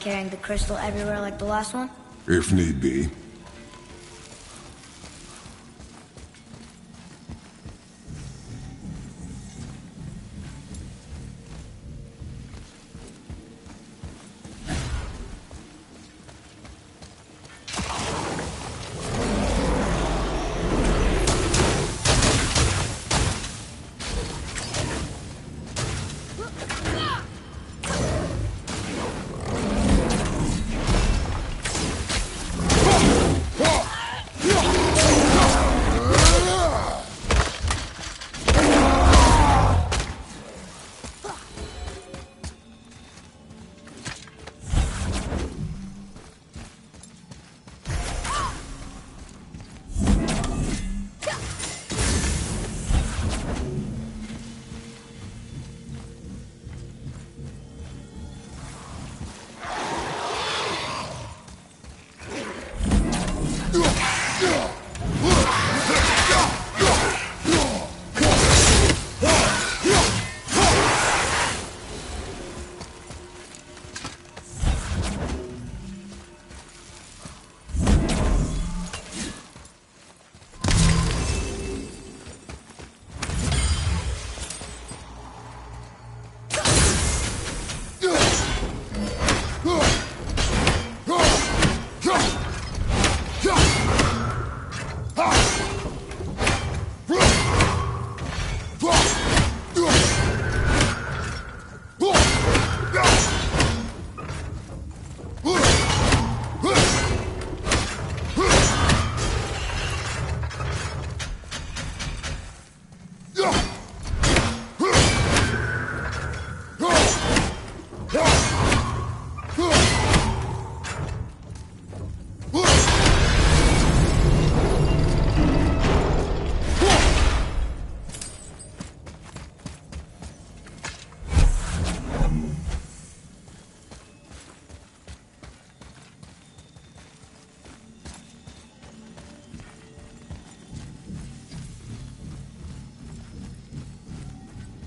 carrying the crystal everywhere like the last one? If need be.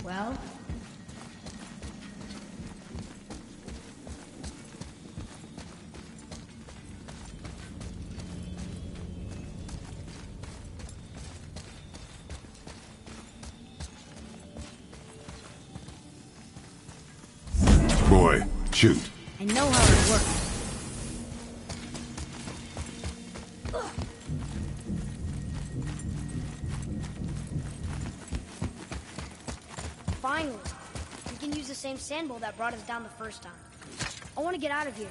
Well? Boy, shoot. I know how it works. Finally, we can use the same sand bowl that brought us down the first time. I want to get out of here.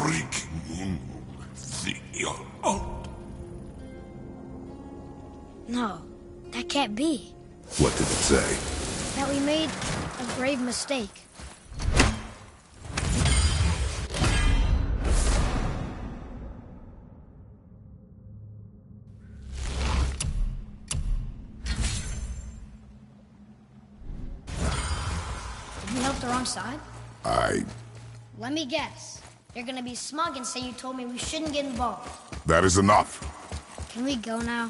freaking out. No, that can't be. What did it say? That we made a grave mistake. Did we help the wrong side? Let me guess. You're gonna be smug and say you told me we shouldn't get involved. That is enough. Can we go now?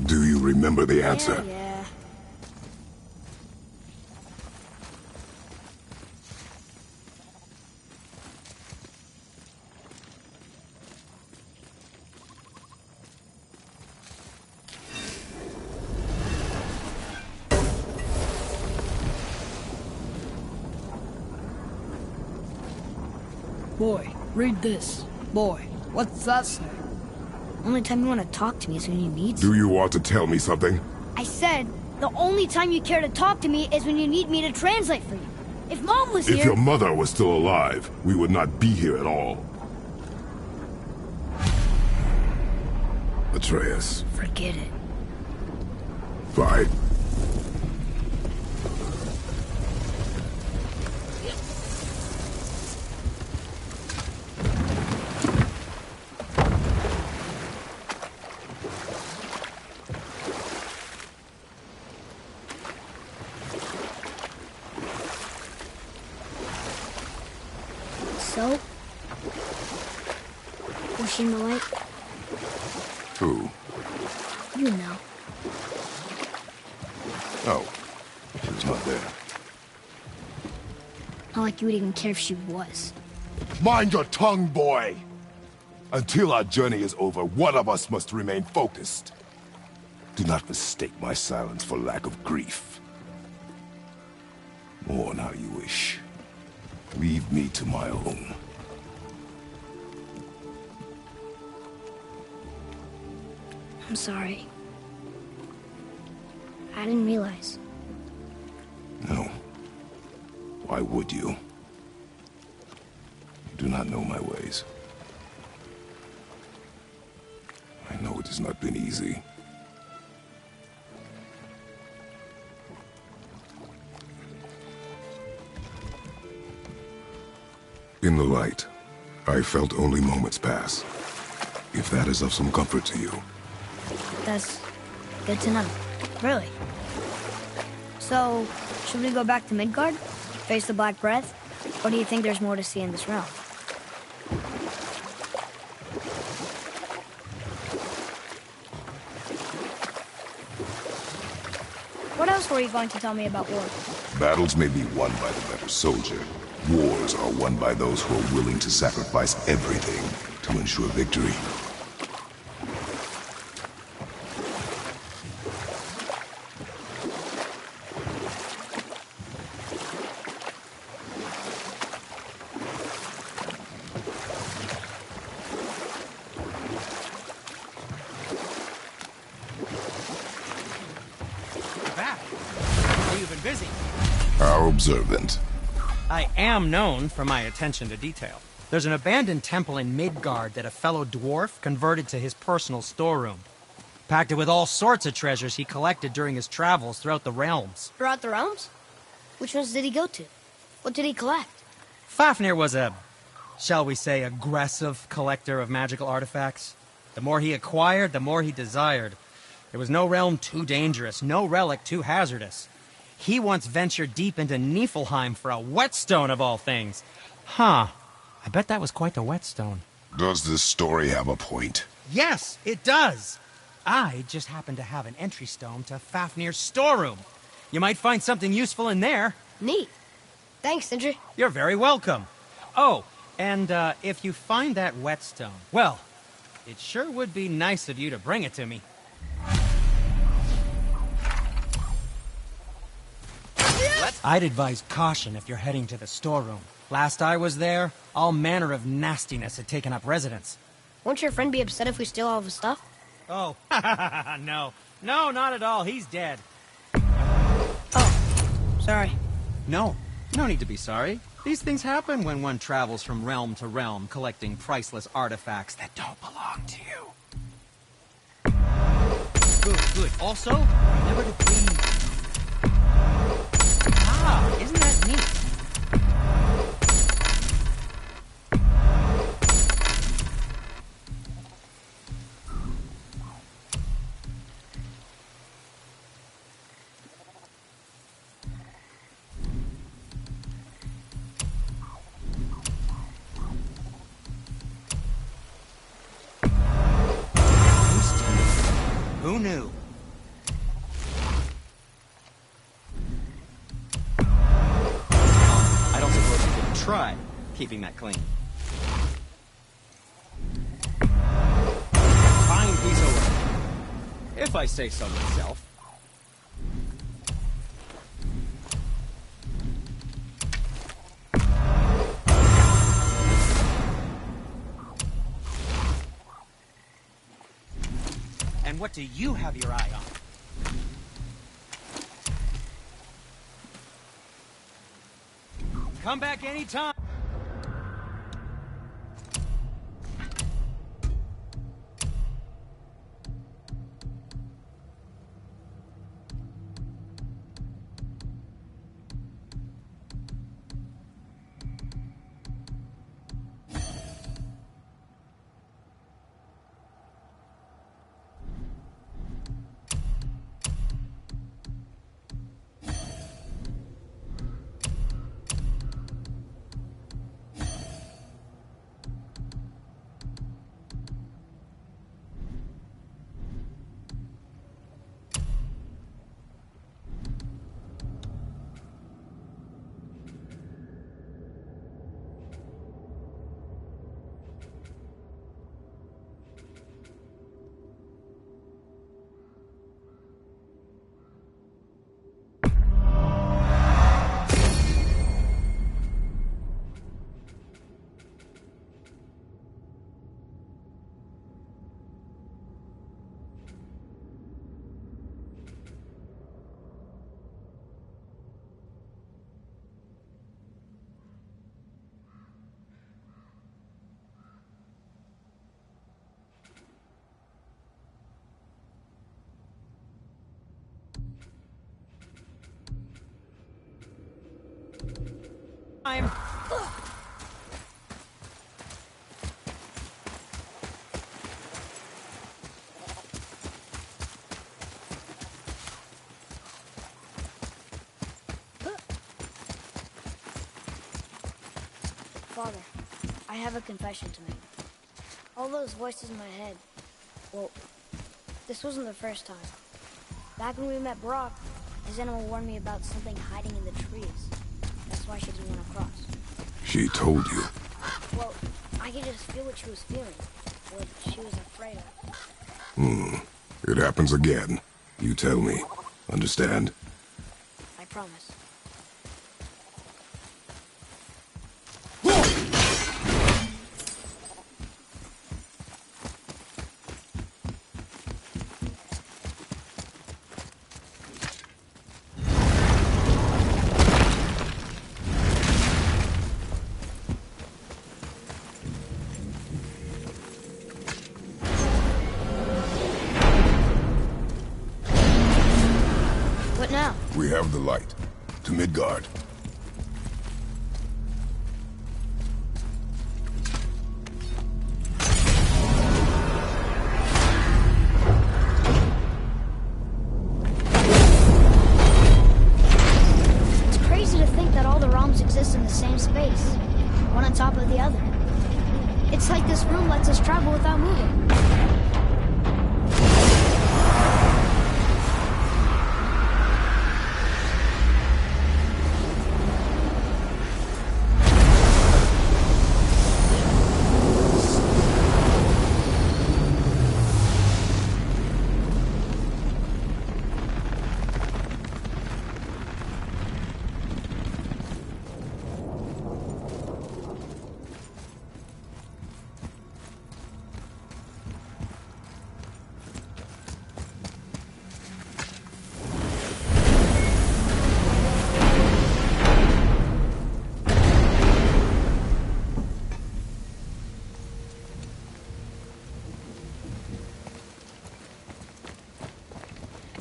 Do you remember the answer? Yeah. Boy, read this. Boy, what's that say? Only time you want to talk to me is when you need Do you want to tell me something? I said, the only time you care to talk to me is when you need me to translate for you. If Mom was If here... your mother was still alive, we would not be here at all. Atreus. Forget it. Fine. So? Was she in the light? Who? You know. Oh. She was not there. Not like you would even care if she was. Mind your tongue, boy! Until our journey is over, one of us must remain focused. Do not mistake my silence for lack of grief. Mourn how you wish. Leave me to my own. I'm sorry. I didn't realize. No. Why would you? You do not know my ways. I know it has not been easy. In the light, I felt only moments pass. If that is of some comfort to you. That's good to know. Really. So, should we go back to Midgard? Face the Black Breath? Or do you think there's more to see in this realm? What else were you going to tell me about war? Battles may be won by the better soldier. Wars are won by those who are willing to sacrifice everything to ensure victory. Back. Oh, you've been busy. How observant. I am known for my attention to detail. There's an abandoned temple in Midgard that a fellow dwarf converted to his personal storeroom. Packed it with all sorts of treasures he collected during his travels throughout the realms. Throughout the realms? Which ones did he go to? What did he collect? Fafnir was a, shall we say, aggressive collector of magical artifacts. The more he acquired, the more he desired. There was no realm too dangerous, no relic too hazardous. He once ventured deep into Niflheim for a whetstone of all things. Huh. I bet that was quite the whetstone. Does this story have a point? Yes, it does. I just happen to have an entry stone to Fafnir's storeroom. You might find something useful in there. Neat. Thanks, Sindri. You're very welcome. Oh, and if you find that whetstone, well, it sure would be nice of you to bring it to me. I'd advise caution if you're heading to the storeroom. Last I was there, all manner of nastiness had taken up residence. Won't your friend be upset if we steal all of his stuff? Oh, no. No, not at all. He's dead. Oh, sorry. No need to be sorry. These things happen when one travels from realm to realm, collecting priceless artifacts that don't belong to you. Good. Also, remember to breathe. Ah, isn't that neat? Who knew? I don't suppose you could try keeping that clean. Fine piece of work, if I say so myself. And what do you have your eye on? Come back anytime. Father, I have a confession to make. All those voices in my head, well, this wasn't the first time. Back when we met Brock, his animal warned me about something hiding in the trees. That's why she didn't want to cross. She told you. Well, I could just feel what she was feeling, what she was afraid of. It happens again. You tell me. Understand? I promise. What now? We have the light. To Midgard.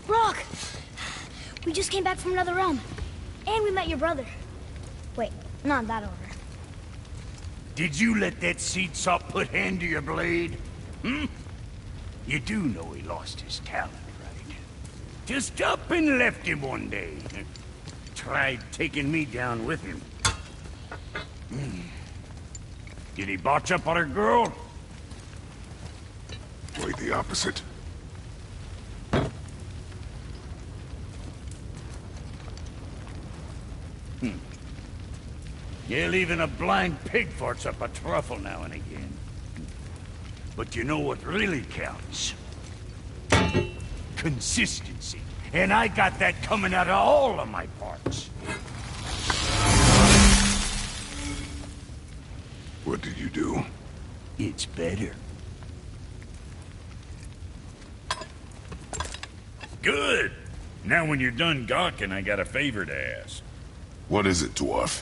Rock! We just came back from another realm. And we met your brother. Wait, not that order. Did you let that seed sop put hand to your blade? Hmm? You do know he lost his talent, right? Just up and left him one day. Tried taking me down with him. Did he botch up on a girl? Quite the opposite. Yeah, even a blind pig farts up a truffle now and again. But you know what really counts? Consistency. And I got that coming out of all of my parts. What did you do? It's better. Good! Now when you're done gawking, I got a favor to ask. What is it, dwarf?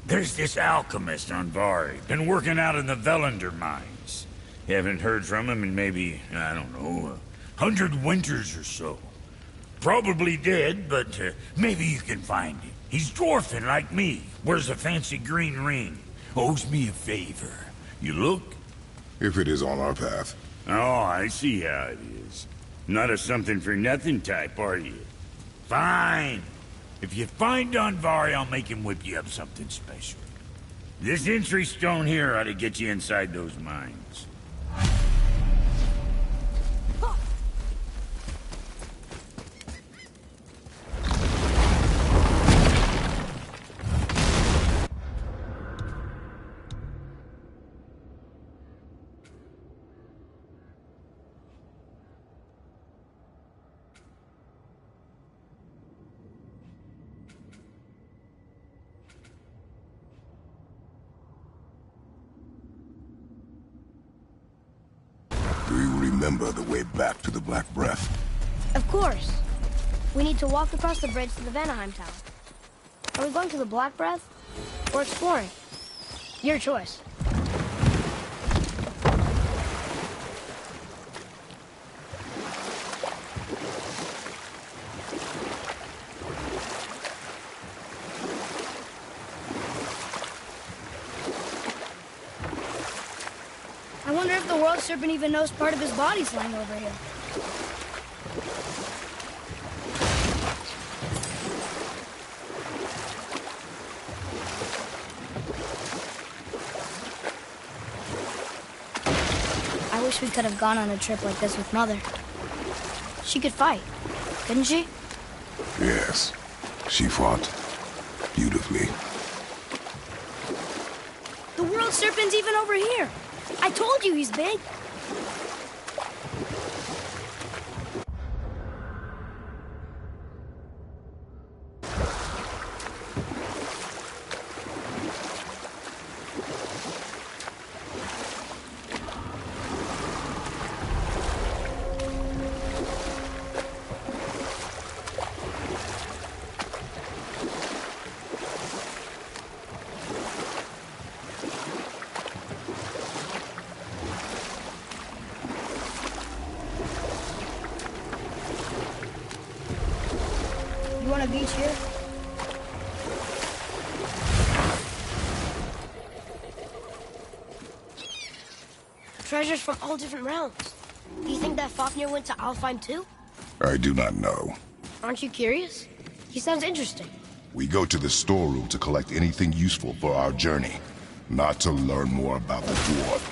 There's this alchemist on Vari. Been working out in the Velander mines. Haven't heard from him in maybe, I don't know, 100 winters or so. Probably dead, but maybe you can find him. He's dwarfing like me. Wears a fancy green ring. Owes me a favor. You look? If it is on our path. Oh, I see how it is. Not a something-for-nothing type, are you? Fine. If you find Donvari, I'll make him whip you up something special. This entry stone here ought to get you inside those mines. Do you remember the way back to the Black Breath? Of course. We need to walk across the bridge to the Vanaheim Tower. Are we going to the Black Breath? Or exploring? Your choice. I wonder if the World Serpent even knows part of his body's lying over here. I wish we could have gone on a trip like this with Mother. She could fight, couldn't she? Yes. She fought beautifully. The World Serpent's even over here. I told you he's big. You want a beach here? Treasures from all different realms. Do you think that Fafnir went to Alfheim too? I do not know. Aren't you curious? He sounds interesting. We go to the storeroom to collect anything useful for our journey, not to learn more about the dwarf.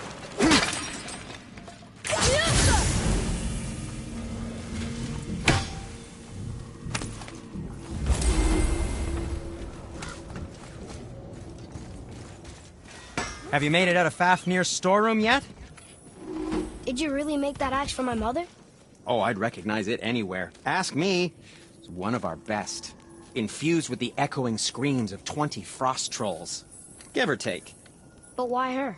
Have you made it out of Fafnir's storeroom yet? Did you really make that axe for my mother? Oh, I'd recognize it anywhere. Ask me. It's one of our best. Infused with the echoing screams of 20 frost trolls. Give or take. But why her?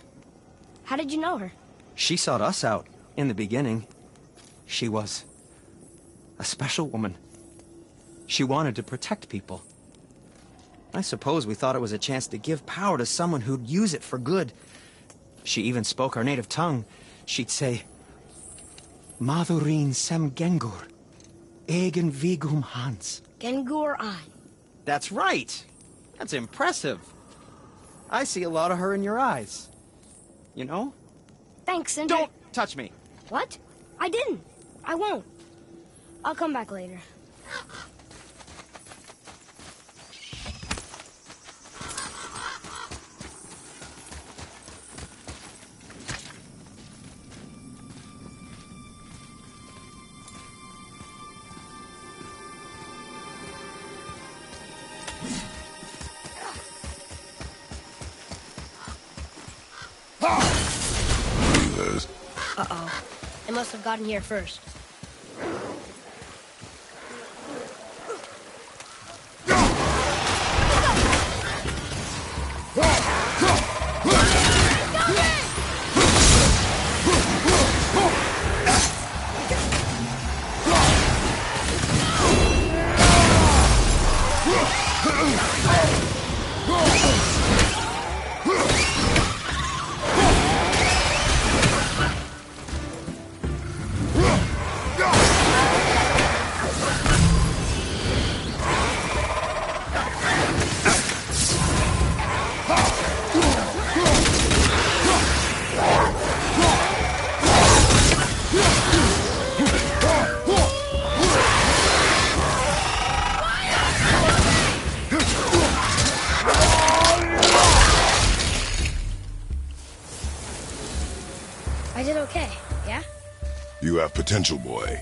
How did you know her? She sought us out in the beginning. She was a special woman. She wanted to protect people. I suppose we thought it was a chance to give power to someone who'd use it for good. She even spoke our native tongue. She'd say, Madurin Sem Gengur. Egen Vigum Hans. Gengur Ein. That's right. That's impressive. I see a lot of her in your eyes. You know? Thanks, Sindri. Don't touch me. What? I didn't. I won't. I'll come back later. Uh-oh. They must have gotten here first. I did okay, yeah? You have potential, boy.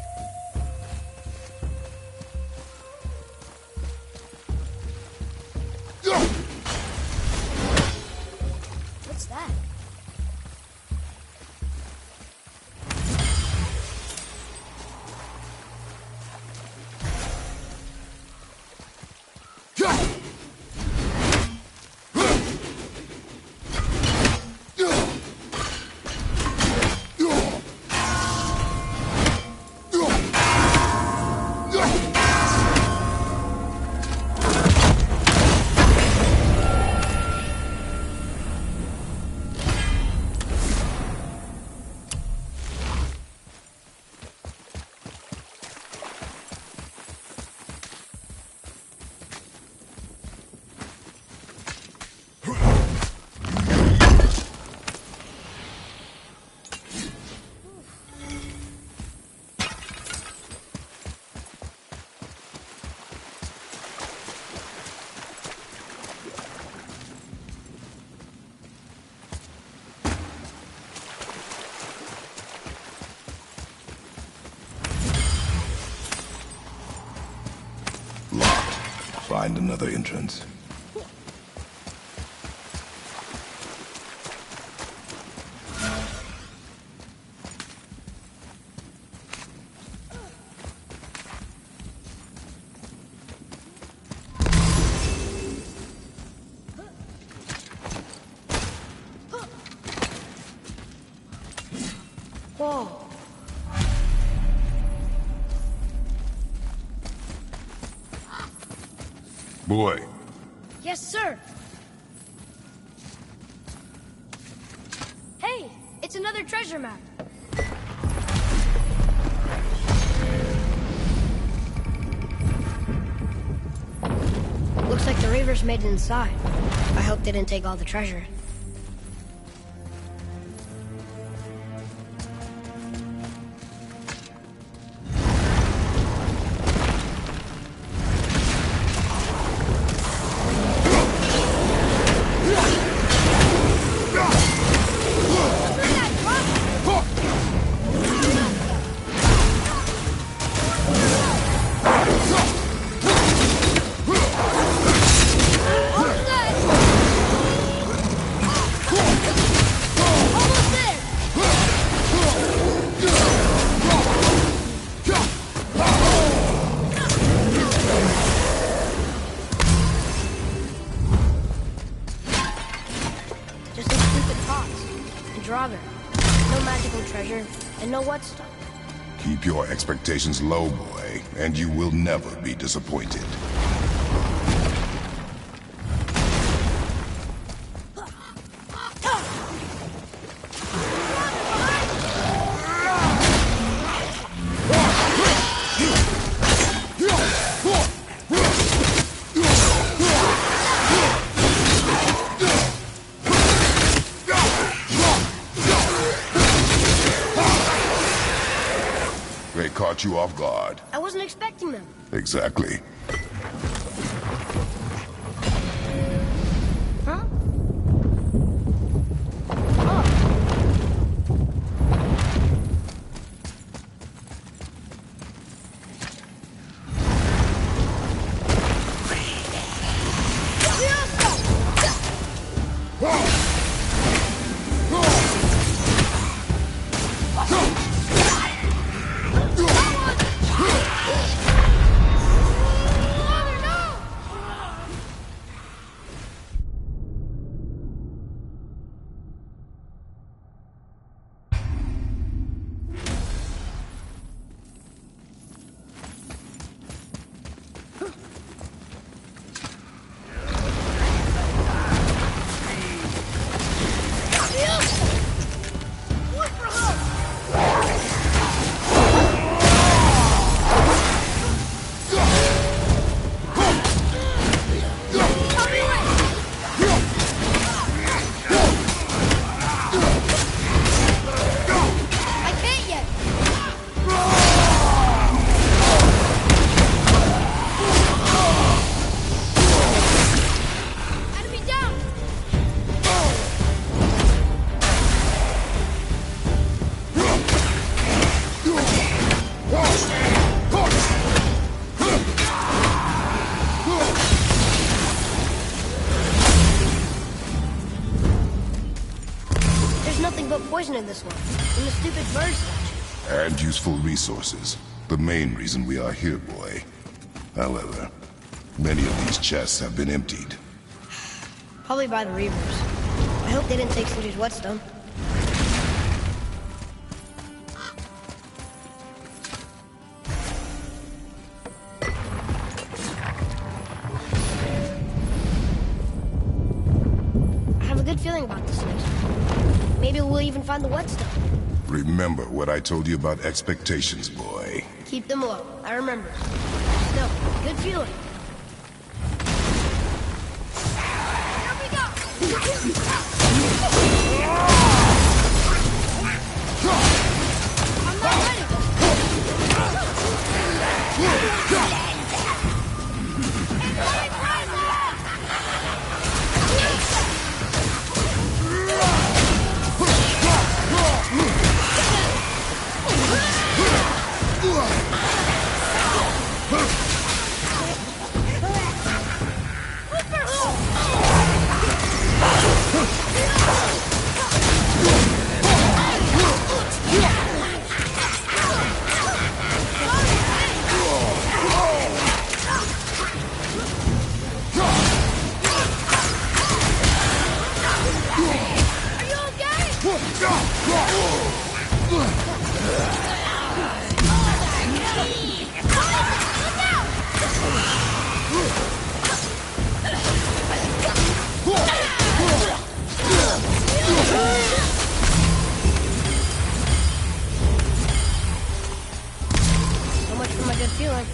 What's that? Find another entrance. Whoa. Boy, Yes, sir. Hey, it's another treasure map. Looks like the Reavers made it inside. I hope they didn't take all the treasure. Just some stupid pots and Draugr. No magical treasure and no what stuff. keep your expectations low, boy, and you will never be disappointed. caught you off guard. I wasn't expecting them. Exactly. Huh? Oh. Poison in this one, and the stupid bird statue. And useful resources. The main reason we are here, boy. However, many of these chests have been emptied. Probably by the Reavers. I hope they didn't take City's whetstone. I have a good feeling about this next one. Maybe we'll even find the whetstone. Remember what I told you about expectations, boy. Keep them low. I remember. Still, good feeling. Here we go! I'm not ready! So much for my good feeling.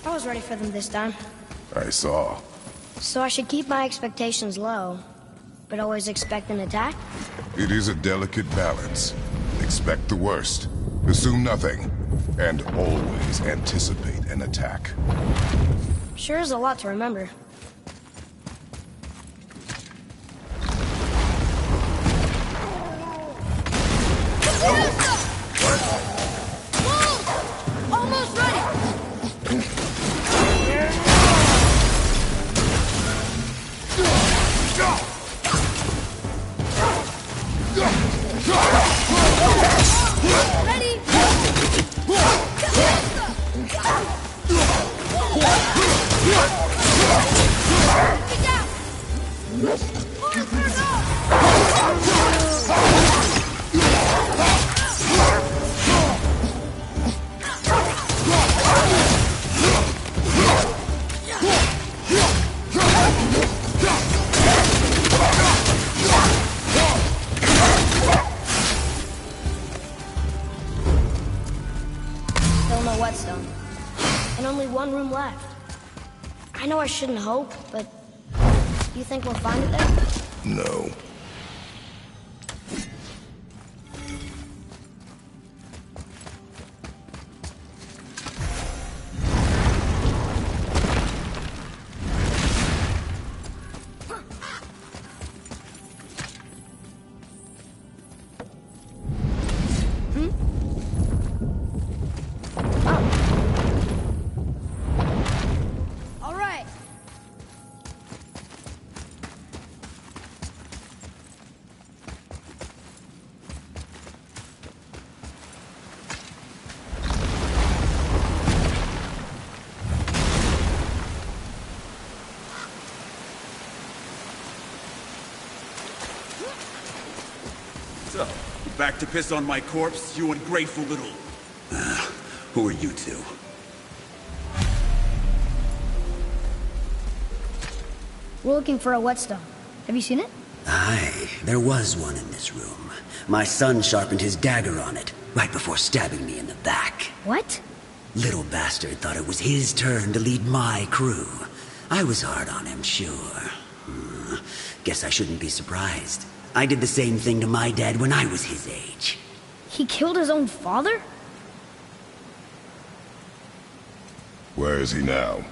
I was ready for them this time. I saw. So I should keep my expectations low, but always expect an attack? It is a delicate balance. Expect the worst, assume nothing, and always anticipate an attack. Sure is a lot to remember. Almost ready! Ready? Still no whetstone. And only one room left. I know I shouldn't hope, but you think we'll find it there? No. All right. So, back to piss on my corpse, you ungrateful little... who are you two? We're looking for a whetstone. Have you seen it? Aye, there was one in this room. My son sharpened his dagger on it, right before stabbing me in the back. What? Little bastard thought it was his turn to lead my crew. I was hard on him, sure. Guess I shouldn't be surprised. I did the same thing to my dad when I was his age. He killed his own father? Where is he now?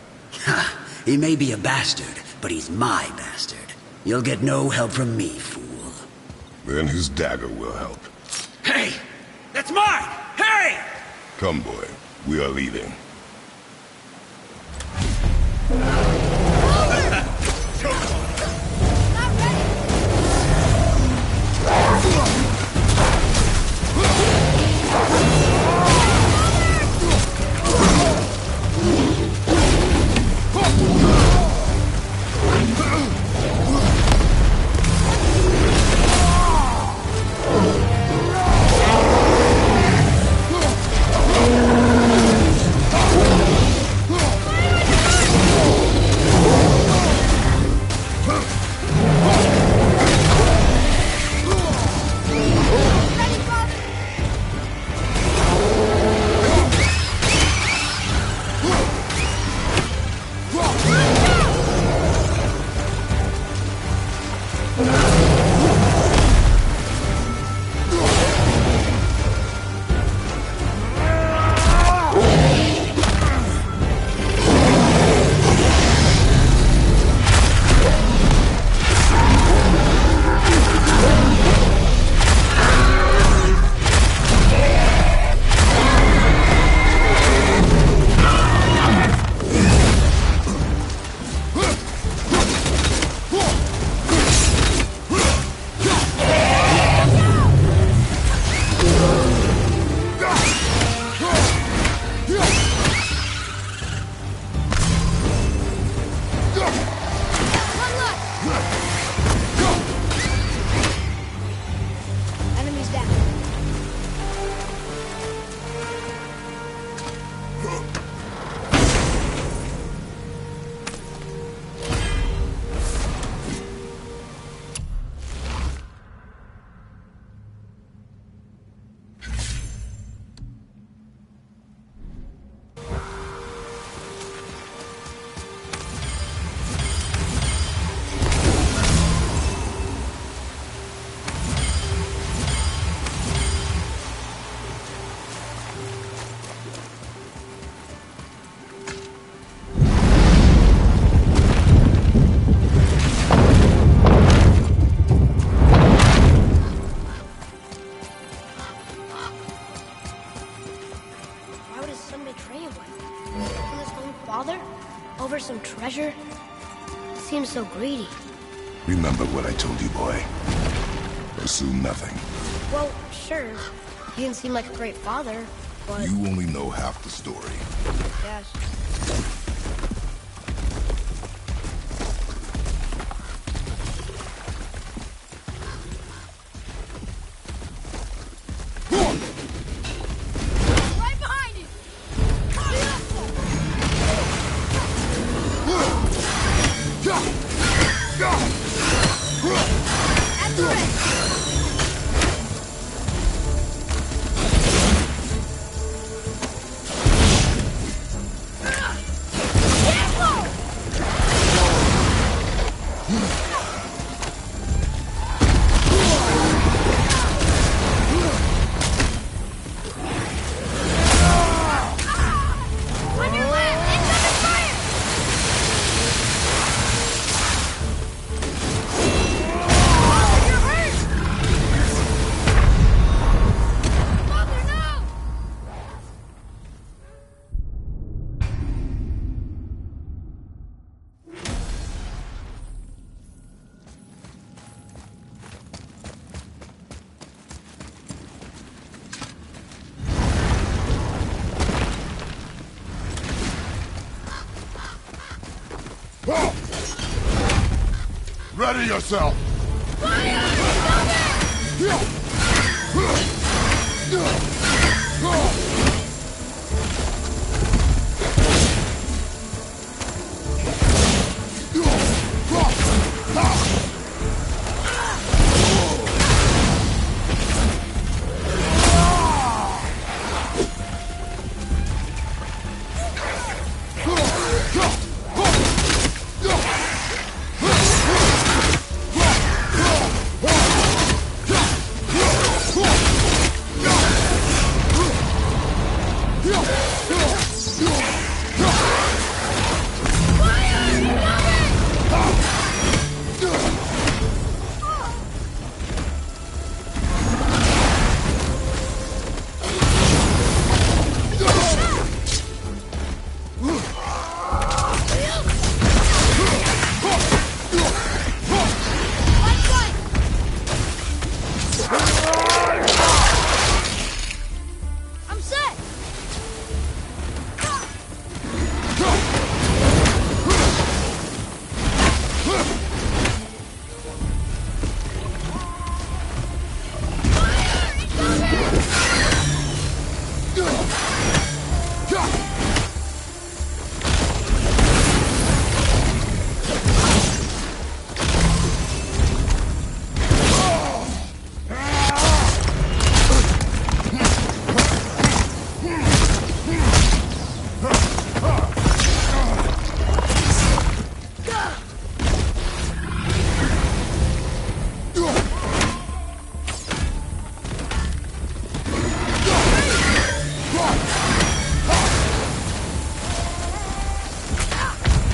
Ha! He may be a bastard, but he's my bastard. You'll get no help from me, fool. Then his dagger will help. Hey! That's mine! Hey! Come, boy. We are leaving. Enemies down. Why would his son betray him like that? Kill his own father? Over some treasure? Seems so greedy. Remember what I told you, boy. Assume nothing. Well, sure. He didn't seem like a great father, but... You only know half the story. Yes. Right behind you! At the ready! Ready yourself! I'm set.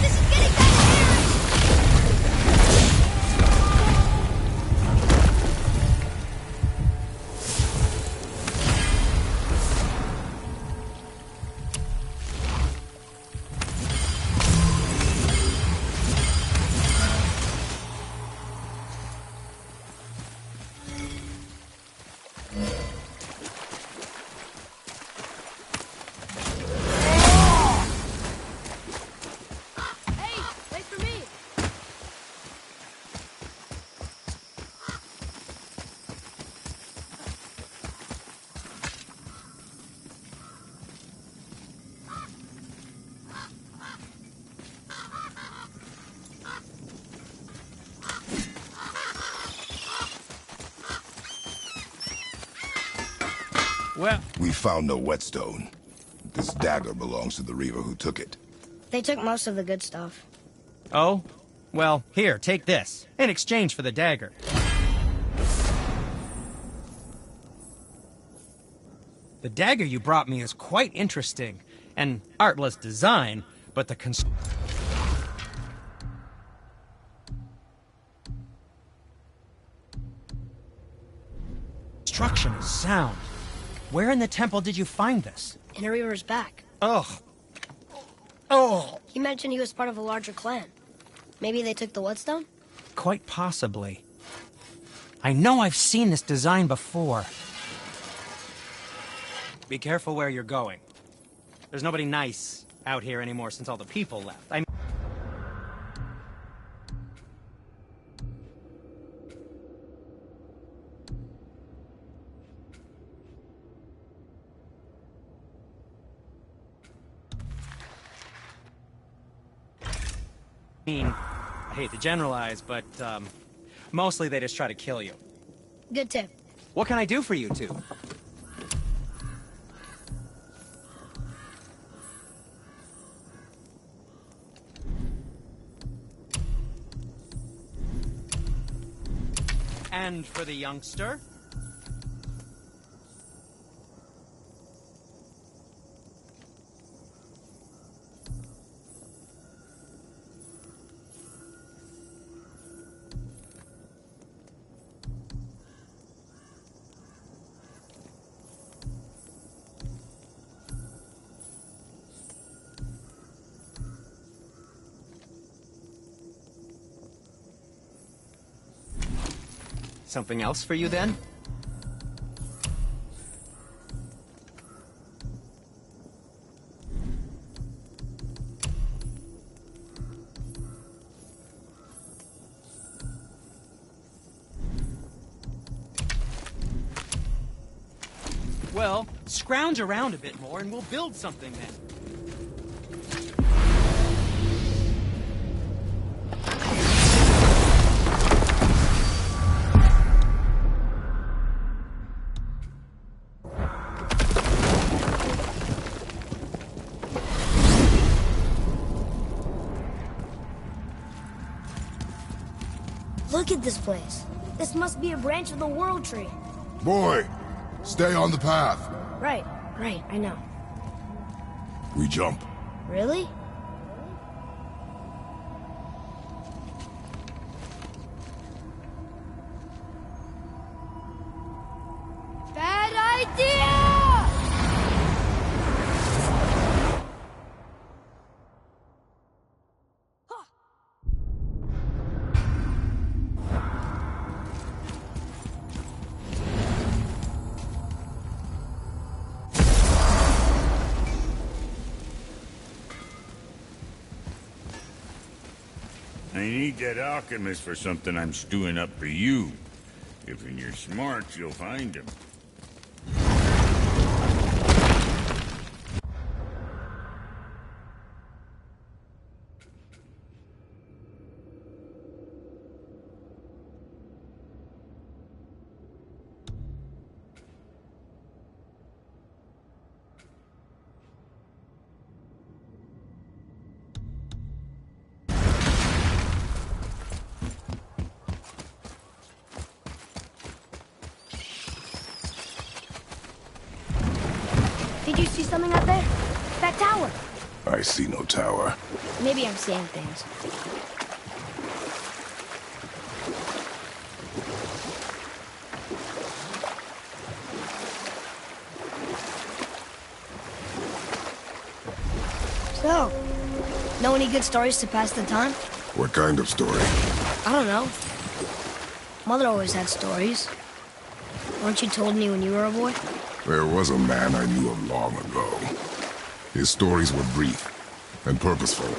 This is getting kind of hairy. Hey, wait for me. Well, We found no whetstone. This dagger belongs to the Reaver who took it. They took most of the good stuff. oh? Well, here, take this. In exchange for the dagger. The dagger you brought me is quite interesting. An artless design, but the construction is sound. Where in the temple did you find this? In a Reaver's back. Ugh. Oh. He mentioned he was part of a larger clan. Maybe they took the whetstone? Quite possibly. I know I've seen this design before. Be careful where you're going. There's nobody nice out here anymore since all the people left. I hate to generalize, but, mostly they just try to kill you. Good tip. What can I do for you two? And for the youngster? Something else for you, then? Well, scrounge around a bit more and we'll build something then. Look at this place. This must be a branch of the World Tree. Boy, stay on the path. Right, I know. We jump. Really? Bad idea! I need that alchemist for something I'm stewing up for you. If you're smart, you'll find him. Did you see something up there? That tower. I see no tower. Maybe I'm seeing things. So, know any good stories to pass the time? What kind of story? I don't know. Mother always had stories. Weren't you told me when you were a boy? There was a man I knew of long ago. His stories were brief and purposeful.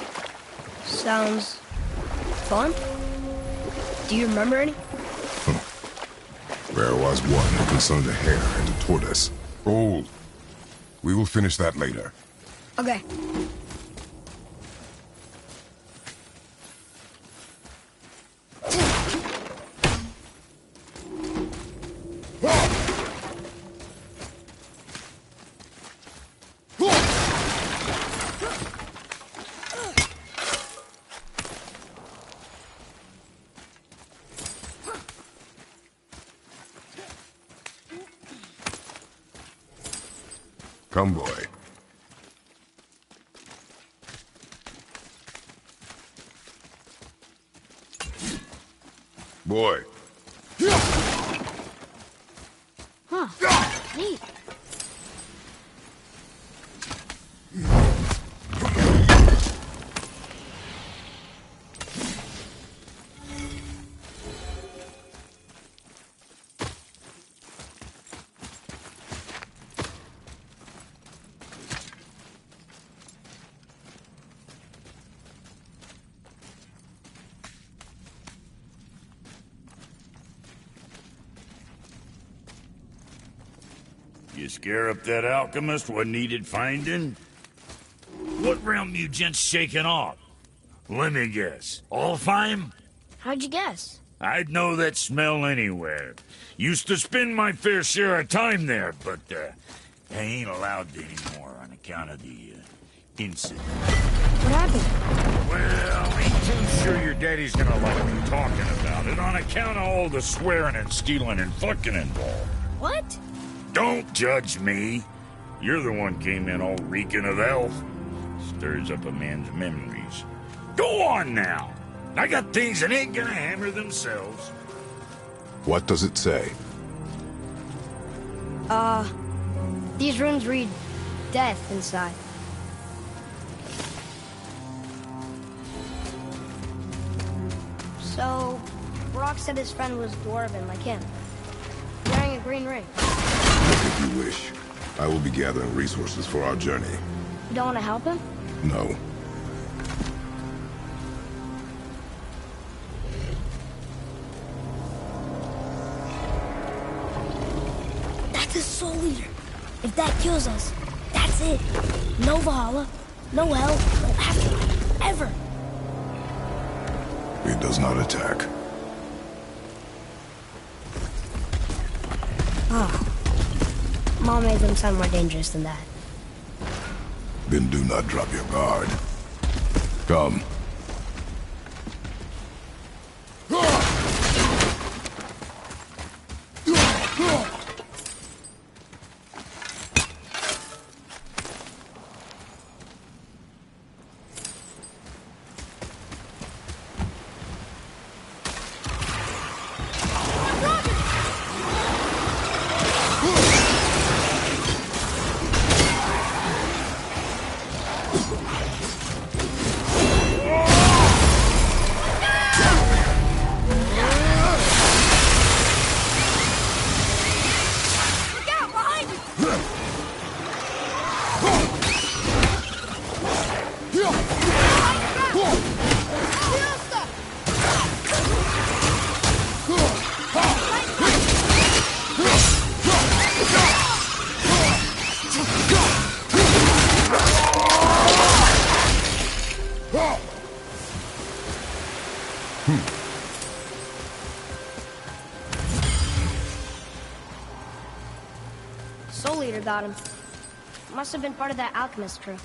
Sounds fun. Do you remember any? There was one that concerned a hare and a tortoise. Old. We will finish that later. Okay. Come, boy. Boy. Huh. Neat. You scare up that alchemist what needed finding? What realm you gents shaking off? Let me guess. Alfheim? How'd you guess? I'd know that smell anywhere. Used to spend my fair share of time there, but I ain't allowed to anymore on account of the incident. What happened? Well, ain't too sure your daddy's gonna like me talking about it on account of all the swearing and stealing and fucking involved. What? Don't judge me. You're the one came in all reeking of elf. Stirs up a man's memories. Go on now. I got things that ain't gonna hammer themselves. What does it say? These runes read death inside. So, Brock said his friend was dwarven like him, wearing a green ring. If you wish, I will be gathering resources for our journey. You don't want to help him? No. That's a soul eater. If that kills us, that's it. No Valhalla, no hell, no afterlife, ever. It does not attack. Mom made them sound more dangerous than that. Then do not drop your guard. Come. Soul Eater got him. Must have been part of that alchemist crew.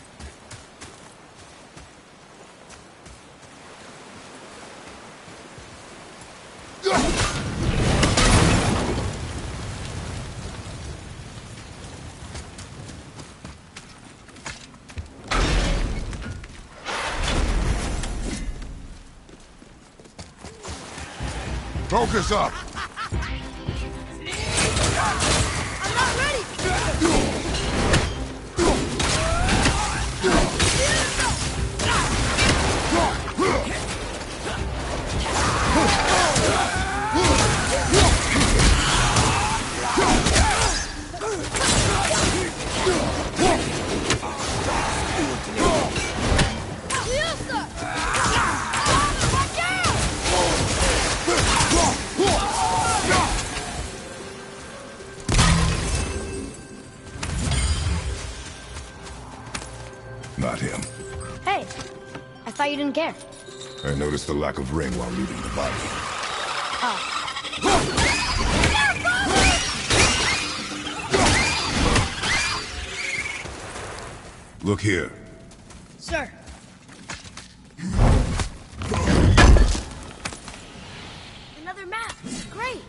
Focus up! I'm not ready! Not him. Hey, I thought you didn't care. I noticed the lack of ring while looting the body. Look here. Sir. Another map. Great.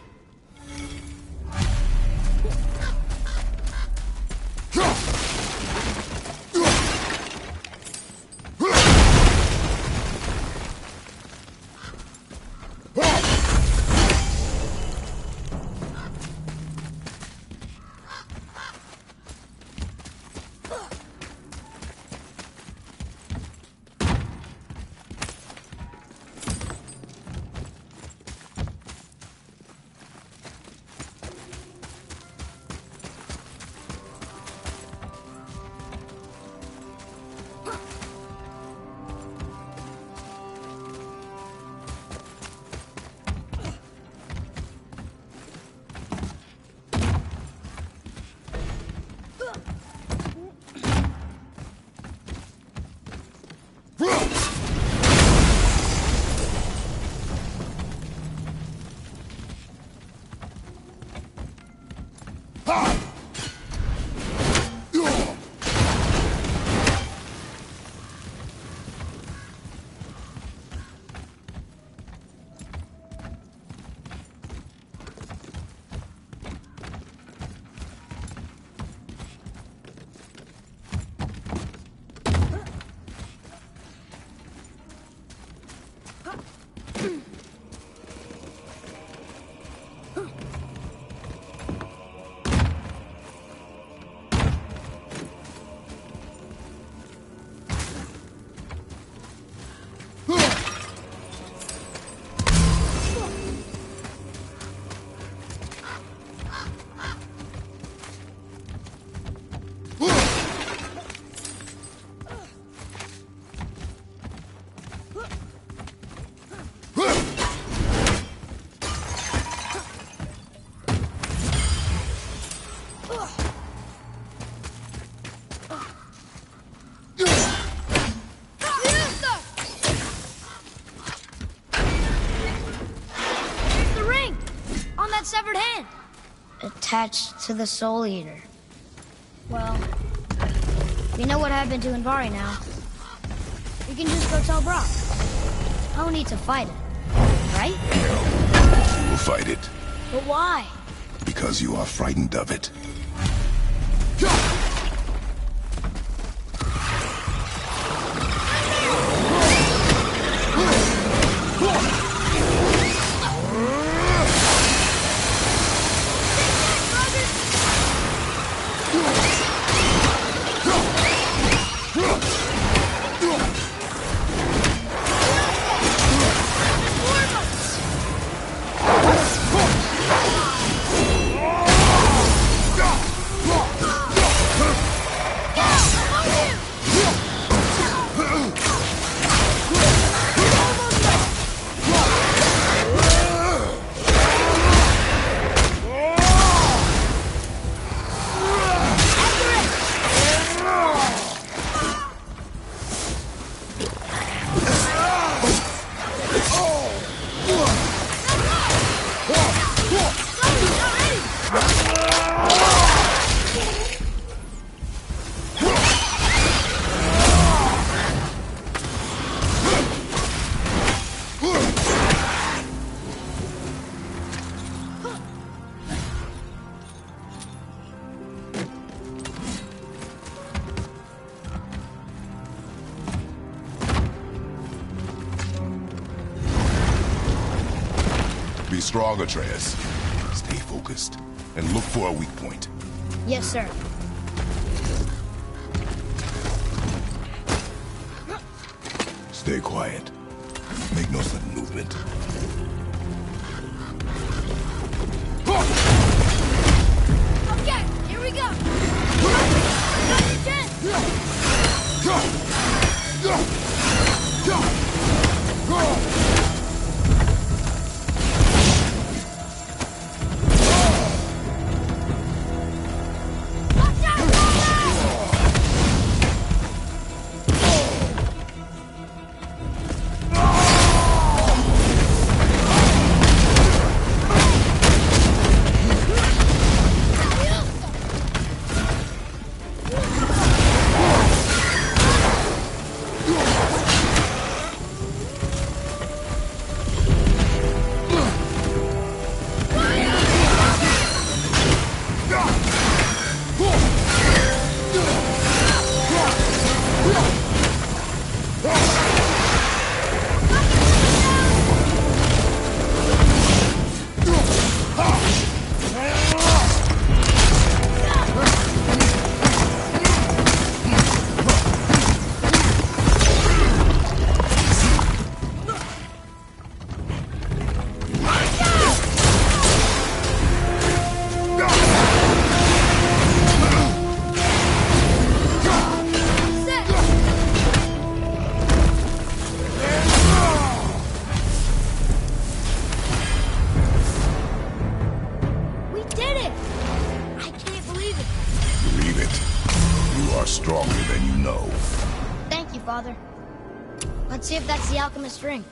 severed hand? Attached to the Soul Eater. Well, we know what happened to Anvari now. We can just go tell Brock. No need to fight it, right? You will fight it. But why? Because you are frightened of it. Be strong, Atreus. Stay focused, and look for a weak point. Yes, sir. Stay quiet. Make no sudden movement. Okay, here we go. Got your chest. Watch out, stronger than you know. Thank you, Father. Let's see if that's the alchemist's ring.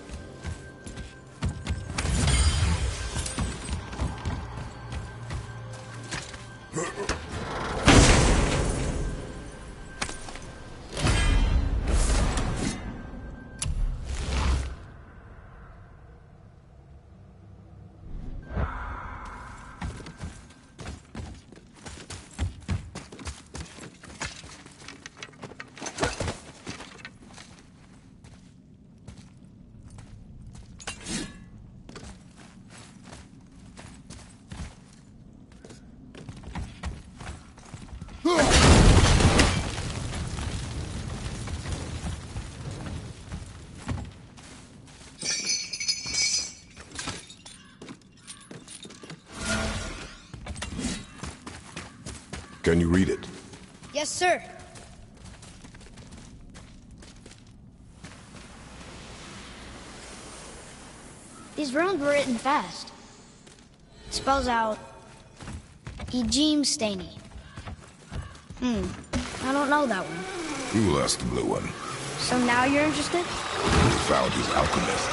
Can you read it? Yes, sir. These runes were written fast. It spells out Ejim Staney. I don't know that one. We will ask the blue one. So now you're interested? We found his alchemist.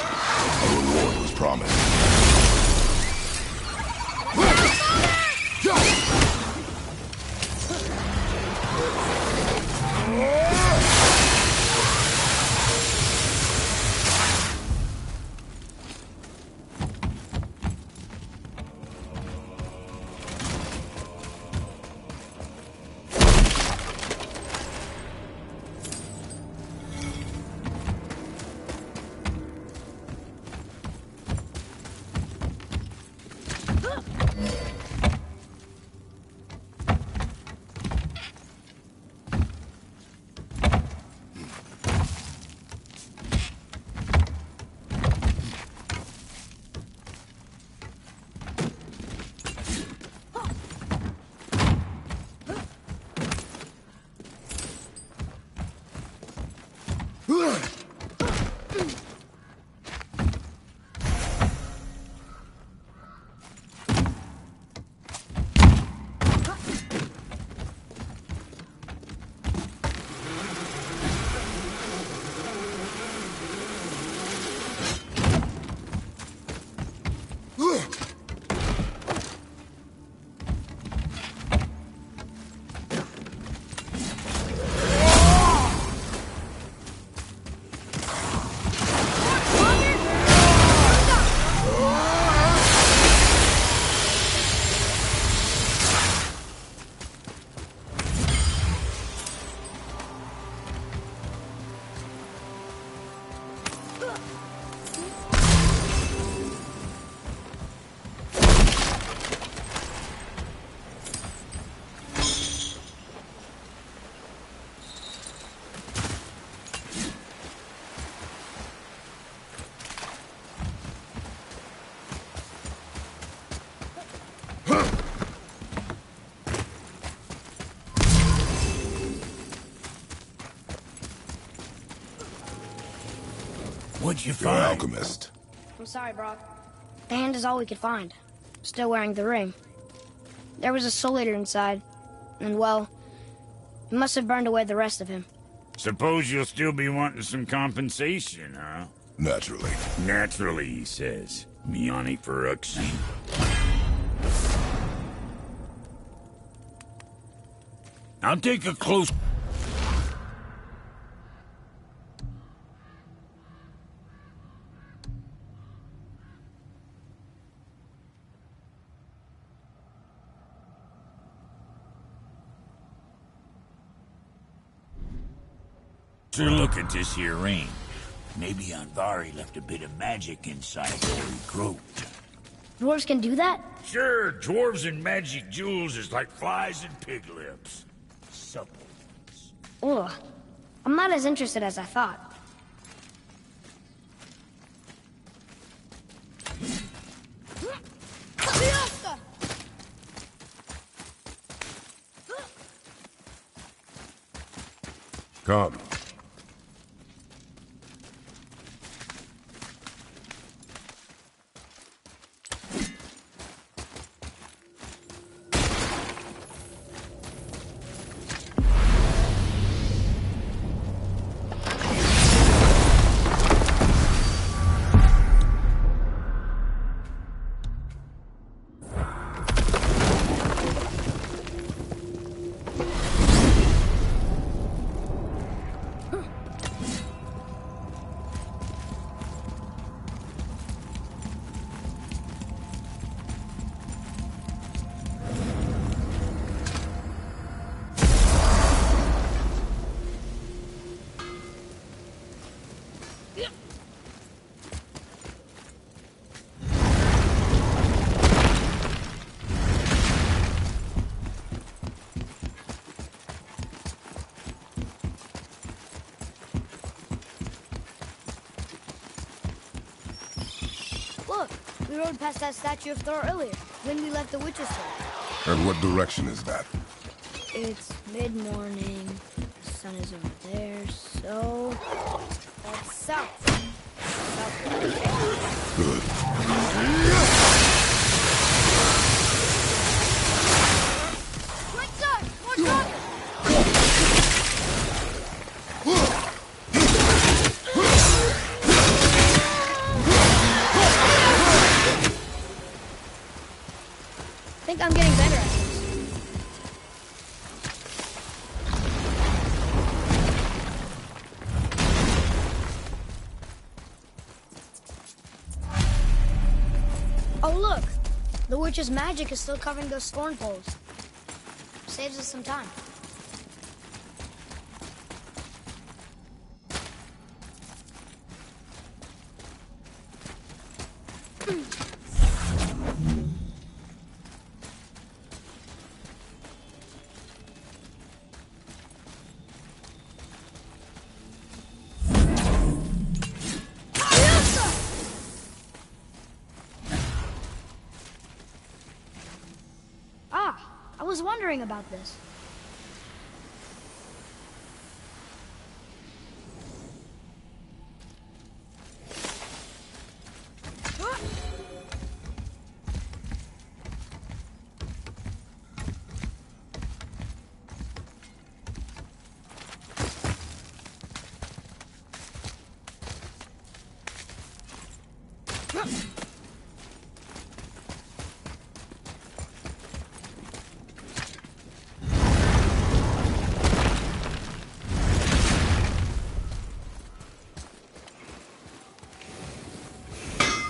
A reward was promised. What'd you You're an find? alchemist. I'm sorry, Brock. The hand is all we could find. Still wearing the ring. There was a soul eater inside. And, well, it must have burned away the rest of him. Suppose you'll still be wanting some compensation, huh? Naturally. Naturally, he says. Miani Feruxi. I'll take a close... look at this here ring. Maybe Anvari left a bit of magic inside where he groped. Dwarves can do that? Sure, dwarves and magic jewels is like flies and pig lips. Supple. Ugh. I'm not as interested as I thought. Come. Look, we rode past that statue of Thor earlier, when we left the witch's hole. And what direction is that? It's mid-morning, the sun is over there, so... that's south. Good. Right side! More target! I think I'm getting better at this. Oh, look! The witch's magic is still covering those thorn poles. Saves us some time. I was wondering about this.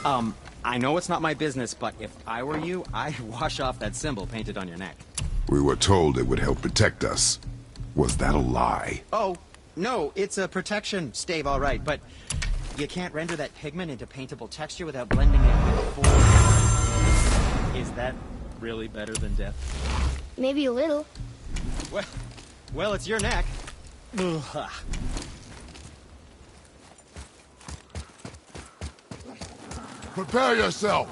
I know it's not my business, but if I were you, I'd wash off that symbol painted on your neck. We were told it would help protect us. Was that a lie? Oh, no, it's a protection stave, all right, but you can't render that pigment into paintable texture without blending it with foil. Is that really better than death? Maybe a little. Well, it's your neck. Ugh. Prepare yourself!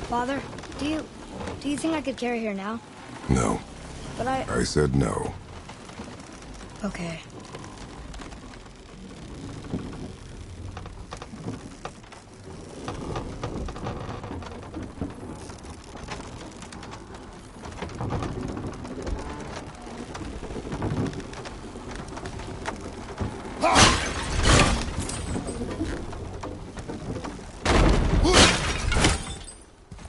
Father, do you think I could carry her now? No. But I said no. Okay.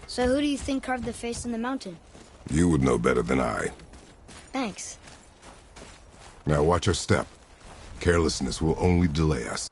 So who do you think carved the face in the mountain? You would know better than I. Thanks. Now watch your step. Carelessness will only delay us.